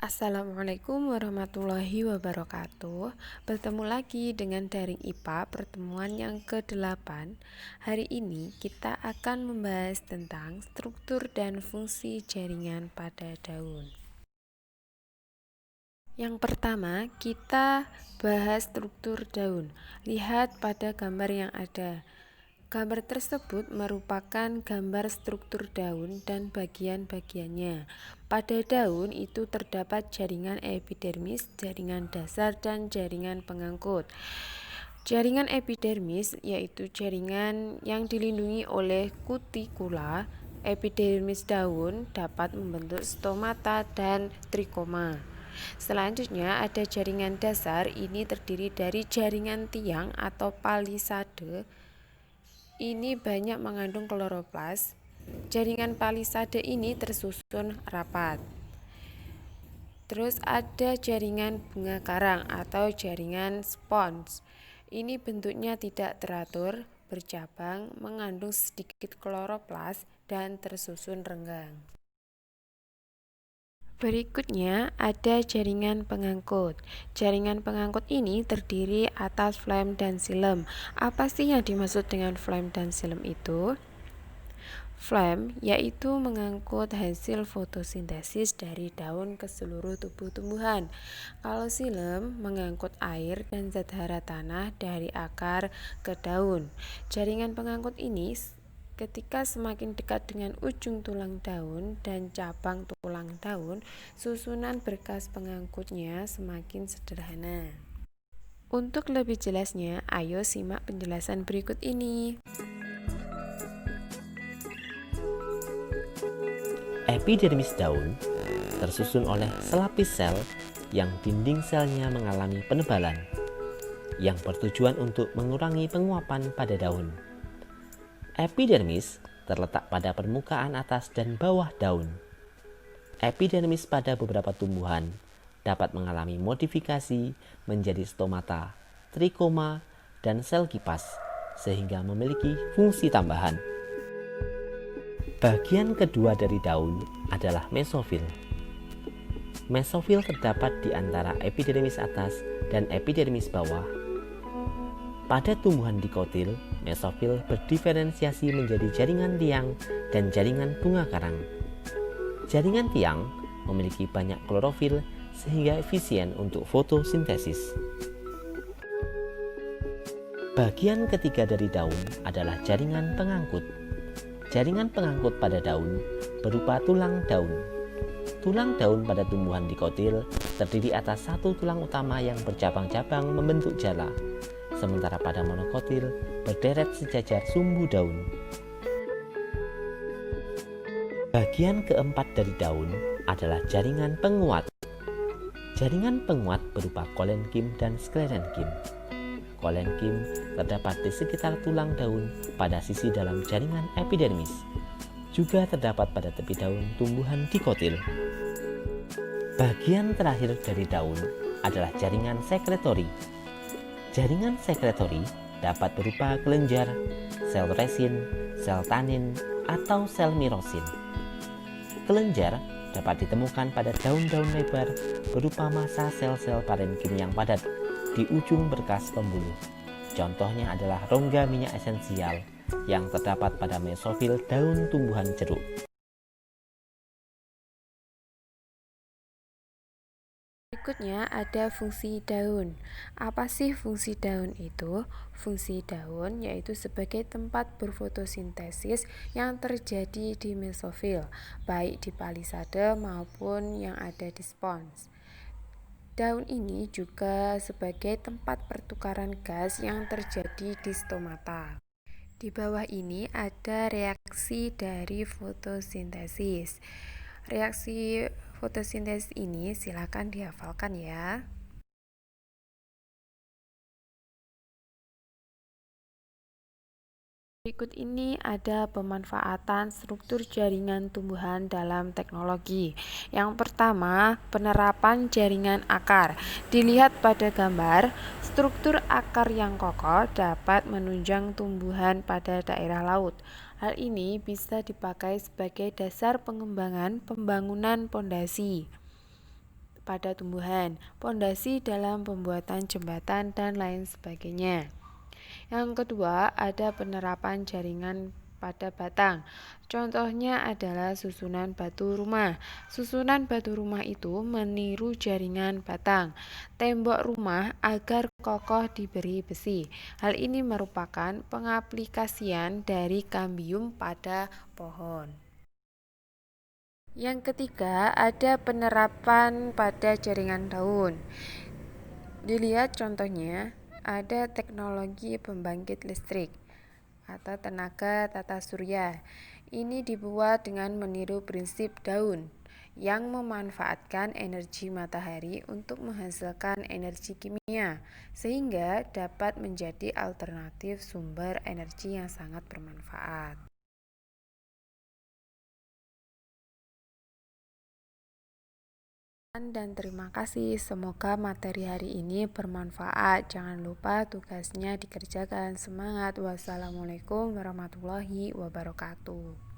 Assalamualaikum warahmatullahi wabarakatuh. Bertemu lagi dengan Daring IPA pertemuan yang ke-8. Hari ini kita akan membahas tentang struktur dan fungsi jaringan pada daun. Yang pertama, kita bahas struktur daun. Lihat pada gambar yang ada. Gambar tersebut merupakan gambar struktur daun dan bagian-bagiannya. Pada daun itu terdapat jaringan epidermis, jaringan dasar, dan jaringan pengangkut. Jaringan epidermis yaitu jaringan yang dilindungi oleh kutikula. Epidermis daun dapat membentuk stomata dan trikoma. Selanjutnya ada jaringan dasar, ini terdiri dari jaringan tiang atau palisade. Ini banyak mengandung kloroplas. Jaringan palisade ini tersusun rapat. Terus ada jaringan bunga karang atau jaringan spons. Ini bentuknya tidak teratur, bercabang, mengandung sedikit kloroplas dan tersusun renggang. Berikutnya ada jaringan pengangkut. Jaringan pengangkut ini terdiri atas flem dan xilem. Apa sih yang dimaksud dengan flem dan xilem itu? Flem yaitu mengangkut hasil fotosintesis dari daun ke seluruh tubuh tumbuhan. Kalau xilem mengangkut air dan zat hara tanah dari akar ke daun. Jaringan pengangkut ini ketika semakin dekat dengan ujung tulang daun dan cabang tulang daun, susunan berkas pengangkutnya semakin sederhana. Untuk lebih jelasnya, ayo simak penjelasan berikut ini. Epidermis daun tersusun oleh selapis sel yang dinding selnya mengalami penebalan, yang bertujuan untuk mengurangi penguapan pada daun. Epidermis terletak pada permukaan atas dan bawah daun. Epidermis pada beberapa tumbuhan dapat mengalami modifikasi menjadi stomata, trikoma, dan sel kipas, sehingga memiliki fungsi tambahan. Bagian kedua dari daun adalah mesofil. Mesofil terdapat di antara epidermis atas dan epidermis bawah. Pada tumbuhan dikotil, mesofil berdiferensiasi menjadi jaringan tiang dan jaringan bunga karang. Jaringan tiang memiliki banyak klorofil sehingga efisien untuk fotosintesis. Bagian ketiga dari daun adalah jaringan pengangkut. Jaringan pengangkut pada daun berupa tulang daun. Tulang daun pada tumbuhan dikotil terdiri atas satu tulang utama yang bercabang-cabang membentuk jala, sementara pada monokotil berderet sejajar sumbu daun. Bagian keempat dari daun adalah jaringan penguat. Jaringan penguat berupa kolenkim dan sklerenkim. Kolenkim terdapat di sekitar tulang daun pada sisi dalam jaringan epidermis. Juga terdapat pada tepi daun tumbuhan dikotil. Bagian terakhir dari daun adalah jaringan sekretori. Jaringan sekretori dapat berupa kelenjar, sel resin, sel tanin, atau sel mirosin. Kelenjar dapat ditemukan pada daun-daun lebar berupa massa sel-sel parenkim yang padat di ujung berkas pembuluh. Contohnya adalah rongga minyak esensial yang terdapat pada mesofil daun tumbuhan jeruk. Berikutnya ada fungsi daun. Apa sih fungsi daun itu? Fungsi daun yaitu sebagai tempat berfotosintesis yang terjadi di mesofil, baik di palisade maupun yang ada di spons. Daun ini juga sebagai tempat pertukaran gas yang terjadi di stomata. Di bawah ini ada reaksi dari fotosintesis. Reaksi fotosintesis ini silakan dihafalkan ya. Berikut ini ada pemanfaatan struktur jaringan tumbuhan dalam teknologi. Yang pertama, penerapan jaringan akar. Dilihat pada gambar, struktur akar yang kokoh dapat menunjang tumbuhan pada daerah laut. Hal ini bisa dipakai sebagai dasar pengembangan pembangunan pondasi. pada tumbuhan, pondasi dalam pembuatan jembatan, dan lain sebagainya. Yang kedua, ada penerapan jaringan pada batang. Contohnya adalah susunan batu rumah. Susunan batu rumah itu meniru jaringan batang tembok rumah agar kokoh diberi besi. Hal ini merupakan pengaplikasian dari kambium pada pohon. Yang ketiga, ada penerapan pada jaringan daun. Dilihat contohnya, ada teknologi pembangkit listrik atau tenaga tata surya. Ini dibuat dengan meniru prinsip daun yang memanfaatkan energi matahari untuk menghasilkan energi kimia, sehingga dapat menjadi alternatif sumber energi yang sangat bermanfaat. Dan terima kasih, semoga materi hari ini bermanfaat. Jangan lupa tugasnya dikerjakan. Semangat. Wassalamualaikum warahmatullahi wabarakatuh.